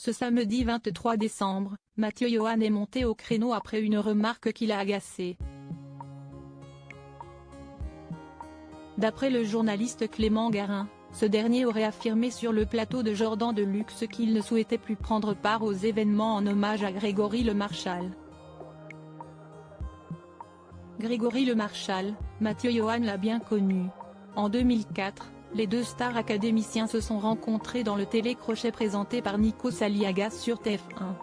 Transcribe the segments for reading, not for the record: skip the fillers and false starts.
Ce samedi 23 décembre, Mathieu Johan est monté au créneau après une remarque qui l'a agacé. D'après le journaliste Clément Garin, ce dernier aurait affirmé sur le plateau de Jordan de Luxe qu'il ne souhaitait plus prendre part aux événements en hommage à Grégory Le Marchal. Grégory Le Marchal, Mathieu Johan l'a bien connu. En 2004, les deux stars académiciens se sont rencontrés dans le télécrochet présenté par Nikos Aliagas sur TF1.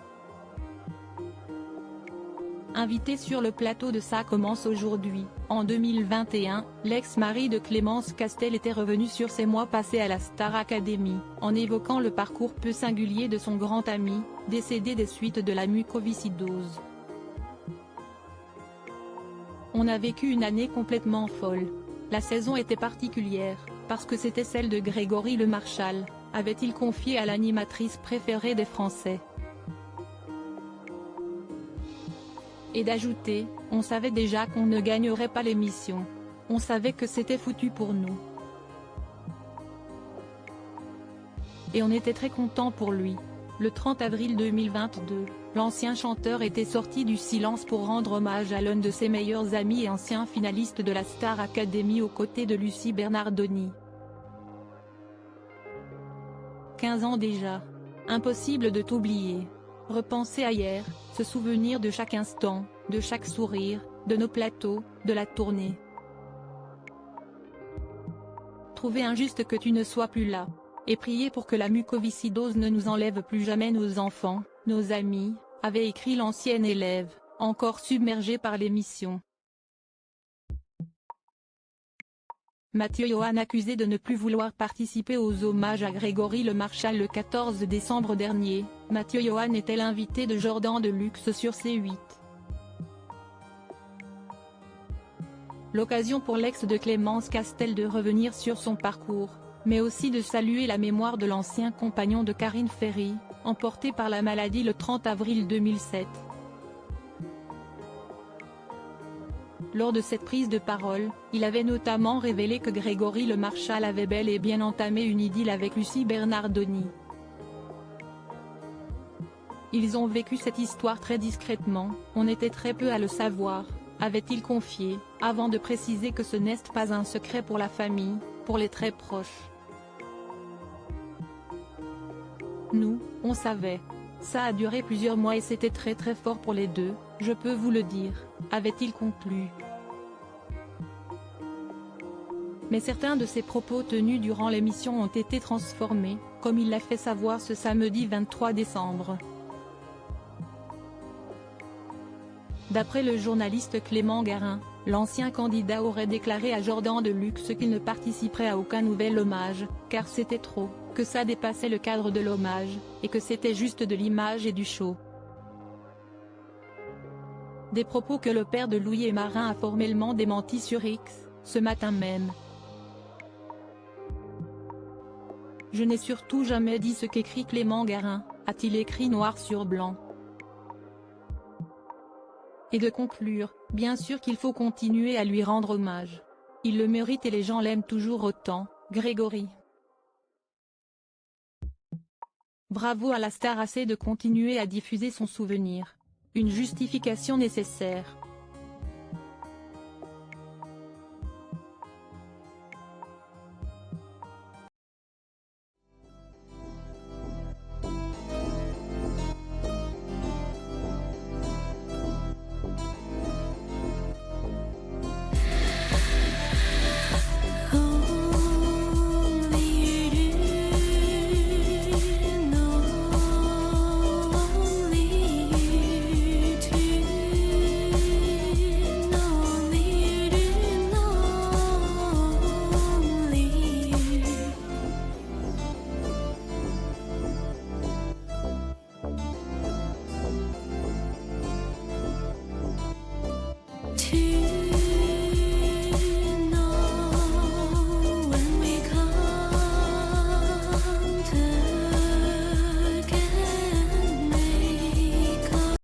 Invité sur le plateau de Ça commence aujourd'hui, en 2021, l'ex-mari de Clémence Castel était revenu sur ses mois passés à la Star Academy, en évoquant le parcours peu singulier de son grand ami, décédé des suites de la mucoviscidose. On a vécu une année complètement folle. La saison était particulière, parce que c'était celle de Grégory Le Marchal, avait-il confié à l'animatrice préférée des Français. Et d'ajouter, on savait déjà qu'on ne gagnerait pas l'émission. On savait que c'était foutu pour nous. Et on était très content pour lui. Le 30 avril 2022, l'ancien chanteur était sorti du silence pour rendre hommage à l'un de ses meilleurs amis et ancien finaliste de la Star Academy aux côtés de Lucie Bernardoni. 15 ans déjà. Impossible de t'oublier. Repenser à hier, se souvenir de chaque instant, de chaque sourire, de nos plateaux, de la tournée. Trouver injuste que tu ne sois plus là. Et prier pour que la mucoviscidose ne nous enlève plus jamais nos enfants, nos amis, avait écrit l'ancienne élève, encore submergée par l'émission. Mathieu Johan accusé de ne plus vouloir participer aux hommages à Grégory Le Marchal le 14 décembre dernier, Mathieu Johan était l'invité de Jordan de Luxe sur C8. L'occasion pour l'ex de Clémence Castel de revenir sur son parcours, mais aussi de saluer la mémoire de l'ancien compagnon de Karine Ferry, emporté par la maladie le 30 avril 2007. Lors de cette prise de parole, il avait notamment révélé que Grégory Le Marchal avait bel et bien entamé une idylle avec Lucie Bernardoni. Ils ont vécu cette histoire très discrètement, on était très peu à le savoir, avait-il confié, avant de préciser que ce n'est pas un secret pour la famille, pour les très proches. Nous, on savait. Ça a duré plusieurs mois et c'était très très fort pour les deux, je peux vous le dire, avait-il conclu. Mais certains de ses propos tenus durant l'émission ont été transformés, comme il l'a fait savoir ce samedi 23 décembre. D'après le journaliste Clément Garin, l'ancien candidat aurait déclaré à Jordan de Luxe qu'il ne participerait à aucun nouvel hommage, car c'était trop, que ça dépassait le cadre de l'hommage, et que c'était juste de l'image et du show. Des propos que le père de Louis et Marin a formellement démentis sur X, ce matin même. Je n'ai surtout jamais dit ce qu'écrit Clément Garin, a-t-il écrit noir sur blanc. Et de conclure, bien sûr qu'il faut continuer à lui rendre hommage. Il le mérite et les gens l'aiment toujours autant, Grégory. Bravo à la star AC de continuer à diffuser son souvenir. Une justification nécessaire.